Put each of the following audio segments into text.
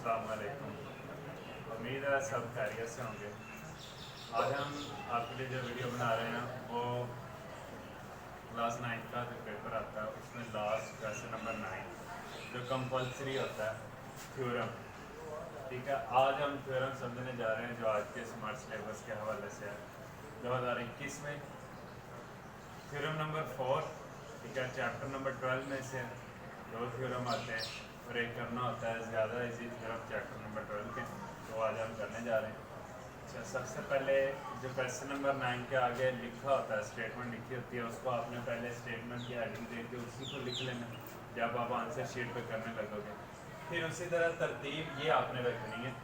अस्सलाम वालेकुम। उम्मीद है सब खैरियत से होंगे। आज हम आपके लिए जो वीडियो बना रहे हैं वो क्लास 9 का जो पेपर आता है उसमें लास्ट क्वेश्चन नंबर 9 जो कंपल्सरी होता है थ्योरम। ठीक है, आज हम थ्योरम समझने जा रहे हैं जो आज के स्मार्ट सिलेबस के हवाले से है 2021 में। थ्योरम नंबर 4, ठीक है, चैप्टर नंबर 12 में से दो थ्योरम आते हैं और एक करना होता है ज़्यादा इजी थ्योरम चैप्टर नंबर 12 के, तो आज हम करने जा रहे हैं। अच्छा, सबसे पहले जो क्वेश्चन नंबर 9 के आगे लिखा होता है, स्टेटमेंट लिखी होती है, उसको आपने पहले स्टेटमेंट की हेडिंग देख के उसी को लिख लेना जब आप आंसर शीट पे करने लगोगे। फिर उसी तरह तरतीब ये आपने रखनी है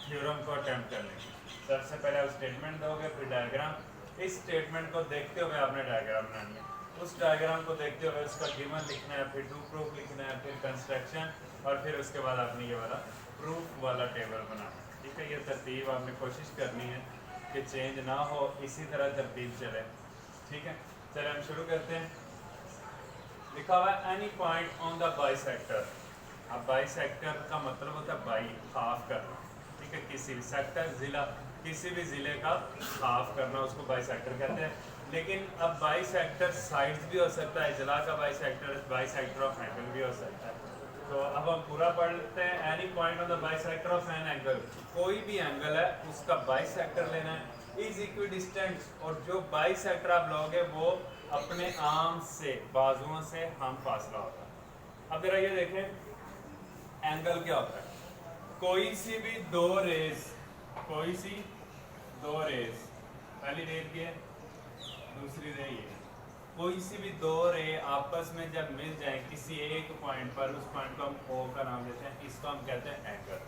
थ्योरम को अटैम्प्ट करने की। सबसे पहले आप स्टेटमेंट दोगे, फिर डायग्राम। इस स्टेटमेंट को देखते हुए आपने डायग्राम बनानी है, उस डायग्राम को देखते हुए उसका गिवन लिखना है, फिर टू प्रूफ लिखना है, फिर कंस्ट्रक्शन, और फिर उसके बाद आपने ये वाला प्रूफ वाला टेबल बनाना है। ठीक है, ये तरतीब आपने कोशिश करनी है कि चेंज ना हो, इसी तरह तरतीब चले। ठीक है, चले हम शुरू करते हैं। लिखा हुआ है any point on the bisector. अब बाइसेक्टर का मतलब होता है बाई, हाफ करना। ठीक है, किसी भी सेक्टर, जिला, किसी भी ज़िले का हाफ करना उसको बाइसेक्टर कहते हैं। लेकिन अब बाइसेक्टर साइड्स भी हो सकता है, जिला का बाइसेक्टर ऑफ एंगल भी हो सकता है। तो अब हम पूरा पढ़ लेते हैं। Any point on the bisector of an angle, कोई भी एंगल है उसका बाइसेक्टर लेना है, इज इक्विडिस्टेंट, और जो बाइसेक्टर आप लोगे वो अपने आर्म से, बाजुओं से हम फासला होता है। अब जरा ये देखें एंगल क्या होता है। कोई सी भी दो रेज, कोई सी दो रेज, पहली रे की है, दूसरी रे ये, कोई सी भी दो रे आपस में जब मिल जाए किसी एक पॉइंट पर, उस पॉइंट को हम O का नाम देते हैं, इसको हम कहते हैं एंगल।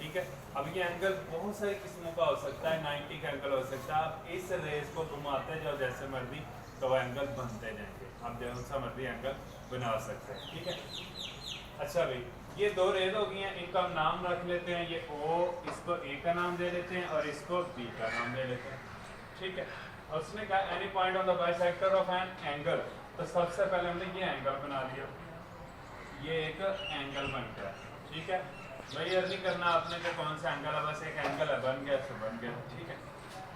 ठीक है, अब ये एंगल बहुत सारी किस्मों का हो सकता है, 90 का एंगल हो सकता है। आप इस रेस को घुमाते जाओ जैसे मर्जी तो वो एंगल बनते जाएंगे, आप जैसा मर्जी एंगल बना सकते हैं। ठीक है, अच्छा भाई, ये दो रेज हो गई हैं, इनका हम नाम रख लेते हैं। ये O, इसको A का नाम दे देते हैं और इसको B का नाम दे देते हैं। ठीक है, और उसने कहा any point on the bisector of an angle, तो सबसे पहले हमने ये एंगल बना लिया, ये एक एंगल बन गया। ठीक है भाई, अर्ज नहीं करना आपने कि कौन सा एंगल है, बस एक एंगल है, बन गया तो बन गया। ठीक है,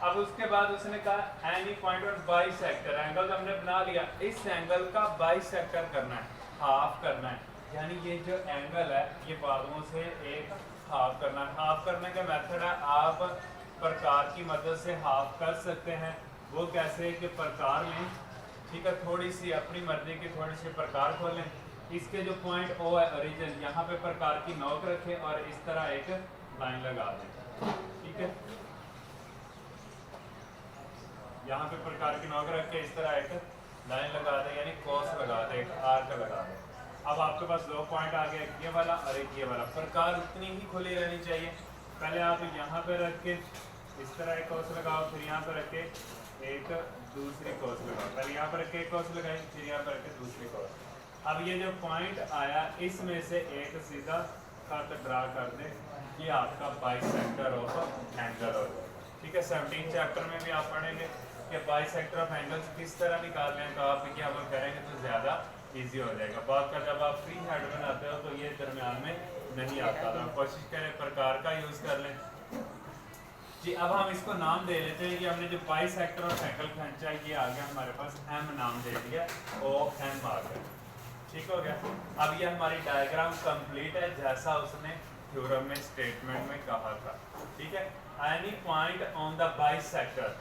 अब उसके बाद उसने कहा any point on bisector, angle तो हमने बना लिया, इस एंगल का बाइसेक्टर करना है, हाफ करना है, यानी ये जो एंगल है ये बाजुओं से एक हाफ करना है। हाफ करने का मेथड है, आप प्रकार की मदद से हाफ कर सकते हैं। वो कैसे कि प्रकार लें, ठीक है, थोड़ी सी अपनी मर्जी की थोड़ी सी प्रकार खोलें, इसके जो पॉइंट O है ओरिजिन, यहाँ पे प्रकार की नोक रखें और इस तरह एक लाइन लगा दें। ठीक है, यहाँ पे प्रकार की नोक रख के इस तरह एक लाइन लगा दें, यानी कोस लगा दें, एक आर्क लगा दें। अब आपके पास दो पॉइंट आ गए, एक ये वाला और एक ये वाला। प्रकार उतनी ही खुली रहनी चाहिए। पहले आप यहाँ पे रख के इस तरह एक कोस लगाओ, फिर यहाँ पे रख के एक दूसरी कोस लगाओ, पहले यहाँ पर रख के एक कोस लगाई, फिर यहाँ पर रख के दूसरी कोस। अब ये जो पॉइंट आया इसमें से एक सीधा कट ड्रा कर दे, ये आपका बाइसेक्टर ऑफ एंगल हो जाएगा। ठीक है, 17 चैप्टर में भी आप पढ़ेंगे कि बाइसेक्टर ऑफ एंगल्स किस तरह निकालते हैं, तो आप ये अमल करेंगे तो ज़्यादा ईजी हो जाएगा। बात का जब आप फ्री हेड बनाते हो तो ये दरमियान में नहीं आता, तो कोशिश करें प्रकार का यूज़ कर लें जी। अब हम इसको नाम दे लेते हैं कि हमने जो बाइसेक्टर ऑफ एंगल खींचा है ये आ गया हमारे पास, M नाम दे दिया, OM आ गया। ठीक हो गया, अब ये हमारी डायग्राम कंप्लीट है जैसा उसने थ्योरम में स्टेटमेंट में कहा था। ठीक है, any point on the bisector,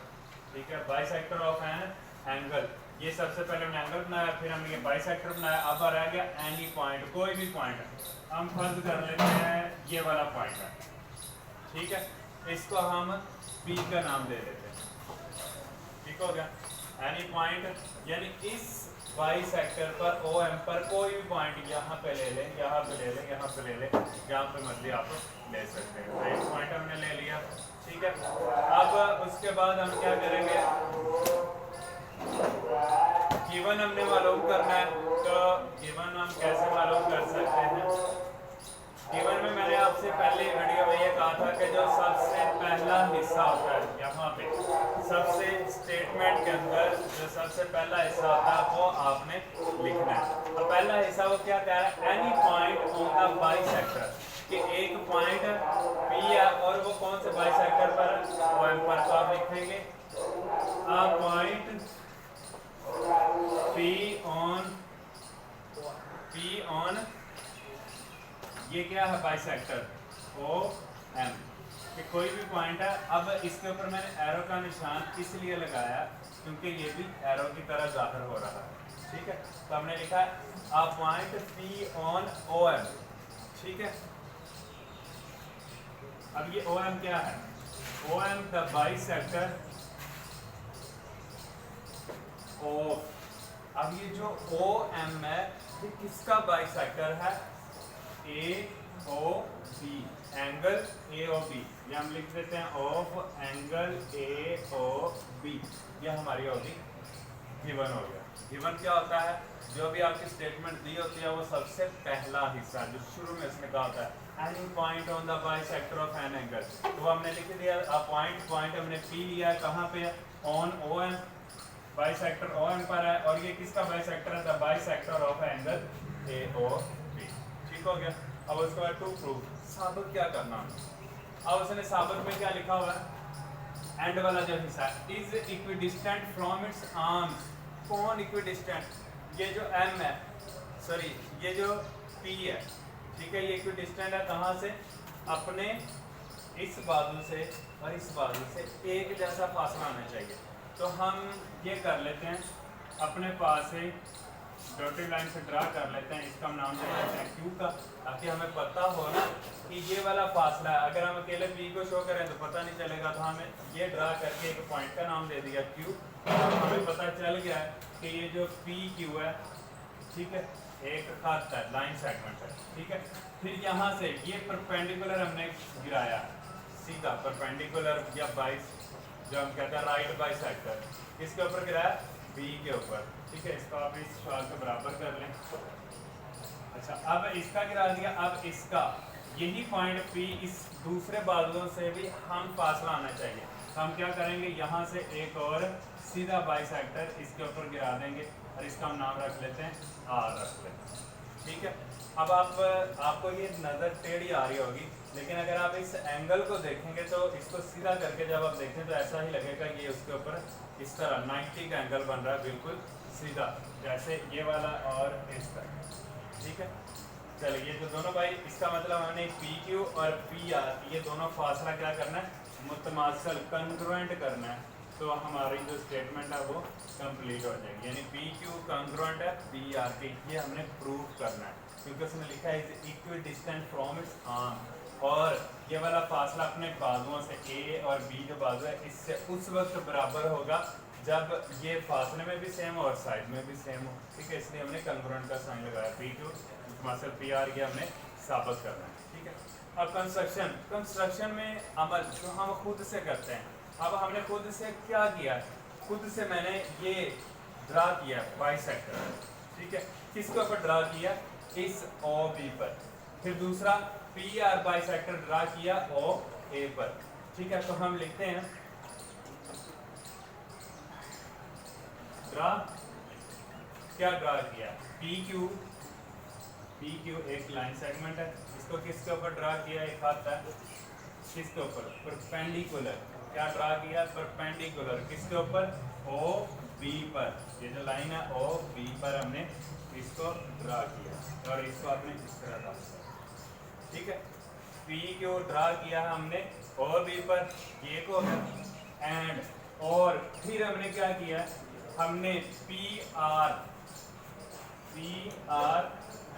ठीक है, बाइसेक्टर ऑफ एन एंगल, ये सबसे पहले हमने एंगल बनाया, फिर हमने ये बाइसेक्टर बनाया। अब आ रह गया एनी पॉइंट, कोई भी पॉइंट, हम फर्ज कर लेते हैं ये वाला पॉइंट है। ठीक है, इसको हम P का नाम दे देते हैं। ठीक हो गया, एनी पॉइंट यानी इस बाइसेक्टर पर OM पर कोई भी पॉइंट यहाँ पे ले लें, यहाँ पे ले लें, यहाँ पे ले लें, जहाँ पे मर्जी आप ले सकते हैं। तो एक पॉइंट हमने ले लिया। ठीक है, अब उसके बाद हम क्या करेंगे, गिवन हमने मालूम करना है, तो गिवन हम कैसे मालूम कर सकते हैं। गिवन में मैंने आपसे पहले वीडियो में ये कहा था कि जो सबसे पहला हिस्सा होता है यहाँ पे, सबसे स्टेटमेंट के अंदर जो सबसे पहला हिस्सा होता है वो आपने लिखना है। अब पहला हिस्सा वो क्या कह रहा है, any point on the bisector, कि एक पॉइंट P है और वो कौन से बाइसेक्टर पर OM पर, तो आप लिखेंगे a point P on ये क्या है बाइसेक्टर OM, कि कोई भी पॉइंट है। अब इसके ऊपर मैंने एरो का निशान इसलिए लगाया क्योंकि ये भी एरो की तरह जाहिर हो रहा है, ठीक है। तो हमने लिखा है a point P on OM, ठीक है। अब ये OM क्या है? OM द बाइसेक्टर ऑफ, अब ये जो OM है ये किसका बाइसेक्टर है? AOB, एंगल AOB, ये हम लिख देते हैं ऑफ एंगल AOB, ये हमारी होगी गिवन हो गया। गिवन क्या होता है? जो भी आपकी स्टेटमेंट दी होती है वो सबसे पहला हिस्सा जो शुरू में इसमें कहा होता है any point on the bisector of an angle, तो हमने लिख दिया अ पॉइंट हमने P लिया है, कहाँ पे है? ऑन OM, बाइसेक्टर OM पर है, और ये किसका बाइसेक्टर है? The bisector of angle AOB, ठीक हो गया। अब उसके बाद टू प्रूव, साबित क्या करना है? अब उसने साबित में क्या लिखा हुआ है? एंड वाला जो हिस्सा is equidistant from its arms, कौन इक्विडिस्टेंट? ये जो M है, सॉरी ये जो P है, ठीक है, ये इक्विडिस्टेंट है कहाँ से? अपने इस बाजू से और इस बाजू से एक जैसा फासला आना चाहिए। तो हम ये कर लेते हैं, अपने पास से डॉटेड लाइन से ड्रा कर लेते हैं, इसका हम नाम दे देते हैं Q का, ताकि हमें पता हो ना कि ये वाला फासला है। अगर हम अकेले P को शो करें तो पता नहीं चलेगा, तो हमें ये ड्रा करके एक पॉइंट का नाम दे दिया Q, और हमें पता चल गया है कि ये जो PQ है, ठीक है, एक खत है, लाइन सेगमेंट है, ठीक है। फिर यहाँ से ये परपेंडिकुलर हमने गिराया, सीधा परपेंडिकुलर या बाइस जो हम कहते हैं राइट बाइसेक्टर, किसके ऊपर गिराया? B के ऊपर, ठीक है। इसको आप इस सवाल को बराबर कर लें। अच्छा, अब इसका गिरा दिया, अब इसका यही पॉइंट P, इस दूसरे बाजुओं से भी हम फासला आना चाहिए, तो हम क्या करेंगे? यहाँ से एक और सीधा बाइसेक्टर इसके ऊपर गिरा देंगे और इसका हम नाम रख लेते हैं R रख लेते हैं, ठीक है। अब आपको ये नज़र टेढ़ी आ रही होगी, लेकिन अगर आप इस एंगल को देखेंगे तो इसको सीधा करके जब आप देखें तो ऐसा ही लगेगा ये उसके ऊपर इस तरह 90 का एंगल बन रहा है, बिल्कुल सीधा, जैसे ये वाला और इस तरह, ठीक है। चलिए, ये तो दोनों भाई, इसका मतलब हमने PQ और PR ये दोनों फासला क्या करना है? मुतमासल, कंग्रुएंट करना है, तो हमारी जो स्टेटमेंट है वो कंप्लीट हो जाएगी। यानी PQ कंग्रुएंट है PR के, ये हमने प्रूव करना है, क्योंकि उसने लिखा है is equidistant from its arm, और ये वाला फासला अपने बाजुओं से A और B जो बाजू है इससे उस वक्त बराबर होगा जब ये फासले में भी सेम और साइड में भी सेम हो, ठीक है। इसलिए हमने कंग्रुएंट का साइन लगाया, PQ मतलब PR ये हमने साबित करना है, ठीक है। अब कंस्ट्रक्शन में अमल जो हम खुद से करते हैं, अब हमने खुद से क्या किया? खुद से मैंने ये ड्रा किया बाइसेक्टर, ठीक है, किसके ऊपर ड्रा किया? इस OB पर। फिर दूसरा PR बाइसेक्टर ड्रा किया OA पर, ठीक है। तो हम लिखते हैं ड्रा, क्या ड्रा किया? PQ एक लाइन सेगमेंट है, इसको किसके ऊपर ड्रा किया? एक हाथ है, किसके ऊपर? परपेंडिकुलर, क्या ड्रा किया? परपेंडिकुलर, किसके ऊपर? OB पर, ये जो लाइन है OB पर हमने इसको ड्रा किया, और इसको आपने इस तरह ड्रा किया, ठीक है। PQ ड्रा किया हमने OB पर, ये को एंड, और फिर हमने क्या किया? हमने PR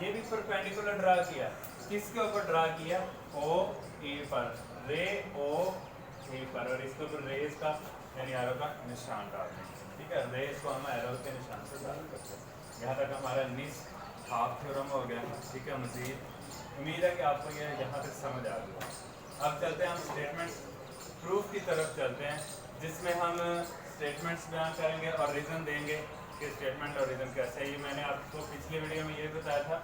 ये भी परपेंडिकुलर ड्रा किया, किसके ऊपर ड्रा किया? OA पर, रे OA पर, और इसके ऊपर रेस का यानी एरो का निशान डाल देंगे, ठीक है। रेस को हम एरो के निशान से डाल करते हैं। यहाँ तक हमारा निस हाफ थ्योरम हो गया, ठीक है। मज़ीद उम्मीद है कि आपको ये यहाँ तक समझ आ गया। अब चलते हैं हम स्टेटमेंट्स प्रूफ की तरफ चलते हैं, जिसमें हम स्टेटमेंट्स बयान करेंगे और रीज़न देंगे कि स्टेटमेंट और रीज़न कैसे है। ये मैंने आपको पिछली वीडियो में ये बताया था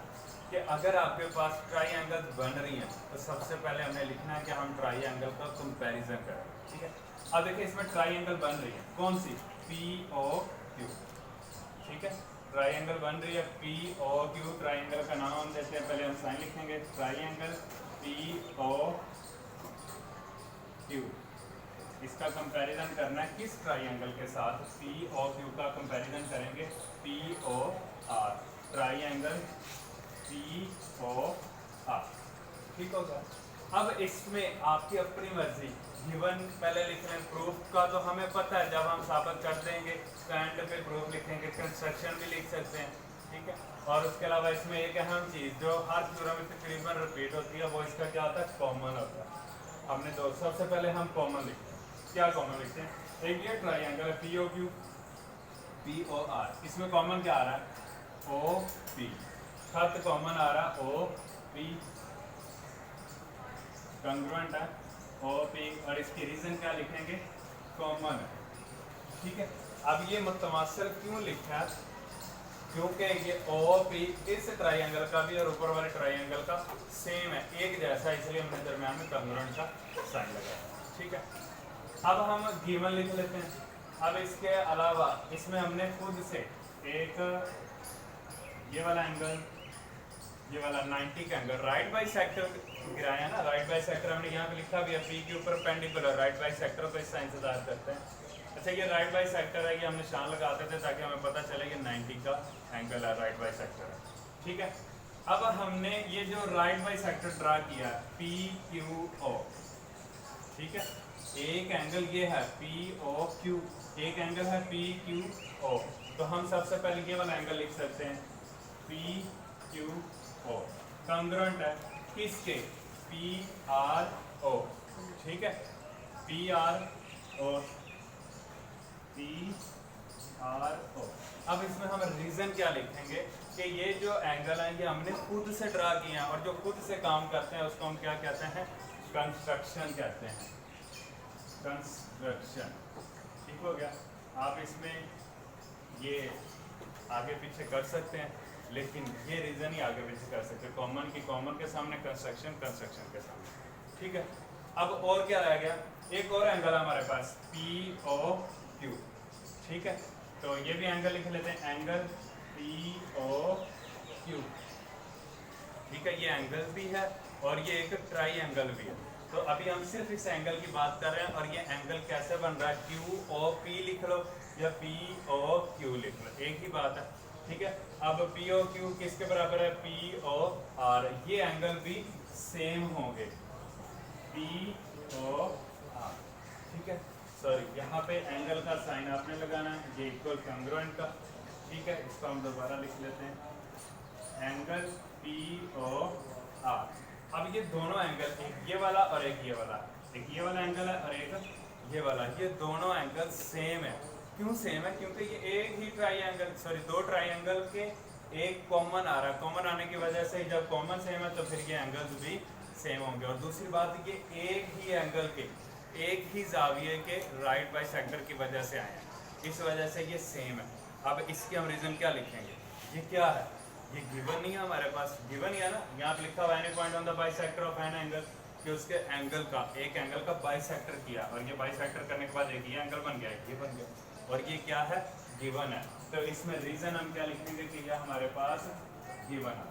कि अगर आपके पास ट्राइएंगल्स बन रही हैं तो सबसे पहले हमने लिखना है कि हम ट्राइएंगल का कंपैरिजन करें, ठीक है। अब देखिए इसमें ट्राइएंगल बन रही है, कौन सी? POQ, ठीक है। ट्राइएंगल बन रही है POQ, ट्राइएंगल का नाम हम देते हैं, पहले हम साइन लिखेंगे ट्राइएंगल POQ, इसका कंपैरिजन करना है किस ट्राइंगल के साथ? POQ का कंपैरिजन करेंगे POR, ट्राइंगल POR, ठीक होगा। अब इसमें आपकी अपनी मर्जी, गिवन पहले लिख लें, प्रूफ का तो हमें पता है, जब हम साबित कर देंगे तो एंड पे प्रूफ लिखेंगे, कंस्ट्रक्शन भी लिख सकते हैं, ठीक है। और उसके अलावा इसमें एक अहम चीज़ जो हर थ्योरम में तकरीबन रिपीट होती है, वो इसका क्या होता है? कॉमन होता है। हमने तो सबसे पहले हम कॉमन लिखते हैं। क्या कॉमन लिखते हैं? एक ये ट्राइंगल है POQ POR, इसमें कॉमन क्या आ रहा है? OP, खत कॉमन आ रहा है OP, कंग्रुएंट है OP, और इसकी रीजन क्या लिखेंगे? कॉमन है, ठीक है। अब ये मुतमासिल क्यों लिखा है? क्योंकि ये OP इस ट्राइंगल का भी और ऊपर वाले ट्राइंगल का सेम है, एक जैसा, इसलिए हमने दरम्यान में कंग्रुएंट का साइन लगाया, ठीक है। अब हम गिवन लिख लेते हैं। अब इसके अलावा इसमें हमने खुद से एक ये वाला एंगल, ये वाला 90 का एंगल राइट बाई सेक्टर गिराया ना, राइट बाई सेक्टर हमने यहाँ पे लिखा भी है, P के ऊपर पेंडिकुलर राइट बाई सेक्टर को इस साइन से दायर करते हैं। अच्छा, ये राइट बाई सेक्टर है, ये हम निशान लगाते थे ताकि हमें पता चले कि 90 का एंगल है, राइट बाई सेक्टर है, ठीक है। अब हमने ये जो राइट बाई सेक्टर ड्रा किया PQO, ठीक है, एक एंगल ये है POQ, एक एंगल है PQO, तो हम सबसे पहले ये वाला एंगल लिख सकते हैं PQO, कंग्रुएंट है किसके? PRO, ठीक है, PRO। अब इसमें हम रीजन क्या लिखेंगे कि ये जो एंगल है ये हमने खुद से ड्रा किए हैं, और जो खुद से काम करते हैं उसको हम क्या कहते हैं? कंस्ट्रक्शन कहते हैं, कंस्ट्रक्शन, ठीक हो गया। आप इसमें ये आगे पीछे कर सकते हैं, लेकिन ये रीजन ही आगे पीछे कर सकते हैं, कॉमन की कॉमन के सामने, कंस्ट्रक्शन कंस्ट्रक्शन के सामने, ठीक है। अब और क्या रह गया? एक और एंगल हमारे पास POQ, ठीक है, तो ये भी एंगल लिख लेते हैं, एंगल POQ, ठीक है, ये एंगल भी है और ये एक ट्राइंगल भी है। तो अभी हम सिर्फ इस एंगल की बात कर रहे हैं, और ये एंगल कैसे बन रहा है? QOP लिख लो या POQ लिख लो, एक ही बात है, ठीक है। अब POQ किसके बराबर है? POR, ये एंगल भी सेम होंगे, POR, ठीक है। सॉरी, यहाँ पे एंगल का साइन आपने लगाना है, ये इक्वल कंग्रुएंट का, ठीक है। इसको हम दोबारा लिख लेते हैं, एंगल POR। अब ये दोनों एंगल, एक ये वाला और एक ये वाला, एक ये वाला एंगल है और एक ये वाला, ये दोनों एंगल सेम है। क्यों सेम है? क्योंकि ये एक ही ट्राइंगल, सॉरी दो ट्राइंगल के एक कॉमन आ रहा है, कॉमन आने की वजह से जब कॉमन सेम है तो फिर ये एंगल्स भी सेम होंगे। और दूसरी बात, ये एक ही एंगल के, एक ही जाविये के राइट बाई सेक्टर की वजह से आए हैं, इस वजह से ये सेम है। अब इसके हम रीजन क्या लिखेंगे? ये क्या है? ये गिवन नहीं है हमारे पास, गिवन ही है ना, यहाँ पे लिखा हुआ है any point on the bisector of an angle, कि उसके एंगल का, एक एंगल का बाइसेक्टर किया, और ये बाइसेक्टर करने के बाद एक ये एंगल बन गया, ये बन गया, और ये क्या है? गिवन है। तो इसमें रीजन हम क्या लिखेंगे कि यह हमारे पास गिवन है,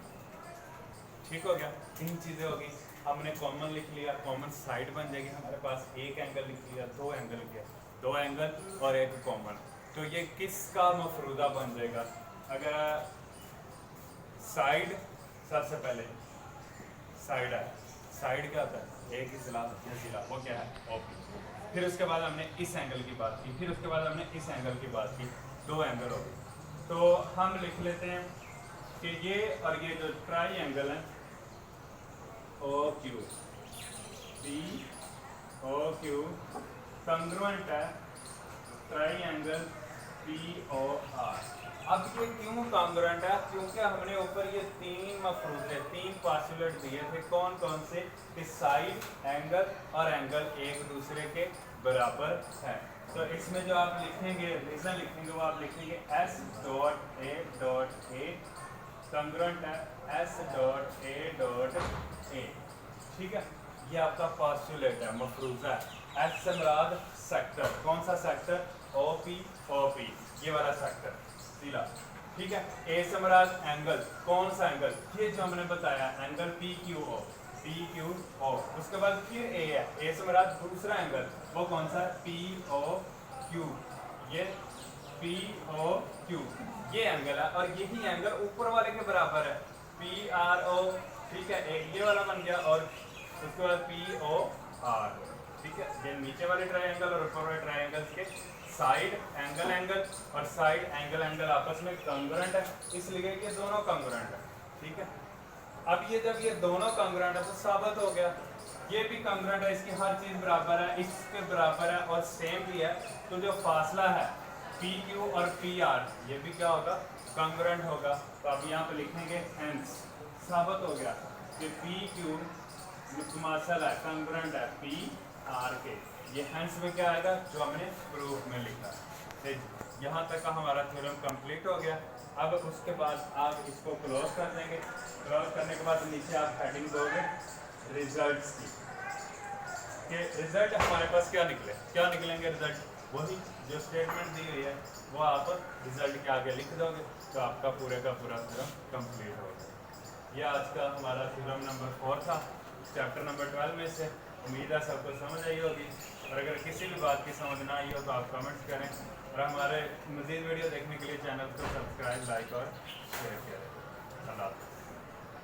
ठीक हो गया। तीन चीजें होगी, हमने कॉमन लिख लिया, कॉमन साइड बन जाएगी हमारे पास, एक एंगल लिख लिया, दो एंगल किया, दो एंगल और एक कॉमन, तो ये किसका मफरूदा बन जाएगा? अगर साइड, सबसे पहले साइड है, साइड क्या होता है? एक ही जिला, वो क्या है? OP। फिर उसके बाद हमने इस एंगल की बात की, फिर उसके बाद हमने इस एंगल की बात की, दो एंगल हो गए। तो हम लिख लेते हैं कि ये और ये जो ट्राई एंगल है OQ, POQ कंग्रुएंट है ट्राइंगल POR। अब ये क्यों कंग्रुएंट है? क्योंकि हमने ऊपर ये तीन मफरूजे, तीन पास्टुलेट दिए थे, कौन कौन से? कि साइड, एंगल और एंगल एक दूसरे के बराबर है। तो इसमें जो आप लिखेंगे, रीजन लिखेंगे, वो आप लिखेंगे S.A.A कंग्रुएंट है S.A.A, ठीक है। ये आपका पास्टुलेट है, मफरूजा है। S से मुराद सेक्टर, कौन सा सेक्टर? OP, ये वाला सेक्टर सीधा, ठीक है। A से मुराद एंगल, कौन सा एंगल? ये जो हमने बताया angle PQO, P Q O. उसके बाद फिर ए है, ए से मेरा दूसरा एंगल, वो कौन सा है, पी ओ क्यू। ये पी ओ क्यू ये एंगल है, और यही एंगल ऊपर वाले के बराबर है, पी आर ओ। ठीक है, एक ये वाला बन गया, और उसके बाद पी ओ आर। ठीक है, ये नीचे वाले ट्रायंगल और ऊपर वाले ट्रायंगल के साइड एंगल एंगल और साइड एंगल एंगल आपस में कंग्रुएंट है, इसलिए ये दोनों कंग्रुएंट है। ठीक है, अब ये जब ये दोनों कंग्रुएंट है तो साबित हो गया ये भी कंग्रुएंट है, इसकी हर चीज बराबर है, इसके बराबर है और सेम भी है। तो जो फासला है पी क्यू और पी आर, ये भी क्या होगा, कंग्रुएंट होगा। तो अब यहाँ पे लिखेंगे हेंस, साबित हो गया कि पी क्यू मुतमासल है, कंग्रुएंट है पी आर के। ये हेंस में क्या आएगा, जो हमने प्रूफ में लिखा। तो यहाँ तक का हमारा थ्योरम कंप्लीट हो गया। अब उसके बाद आप इसको क्लोज कर देंगे। क्लोज करने के बाद नीचे आप हेडिंग दोगे रिजल्ट्स की, कि रिजल्ट हमारे पास क्या निकले, क्या निकलेंगे रिजल्ट, वही जो स्टेटमेंट दी हुई है वो आप रिजल्ट के आगे लिख दोगे, तो आपका पूरे का पूरा थ्योरम कंप्लीट हो गया। ये आज का हमारा थ्योरम नंबर 4 था, चैप्टर नंबर 12 में से। उम्मीद है सबको समझ आई होगी, और अगर किसी भी बात की समझ ना आई हो तो आप कमेंट्स करें, और हमारे मज़ीद वीडियो देखने के लिए चैनल को सब्सक्राइब, लाइक और शेयर करें। अल्लाह हाफ़िज़।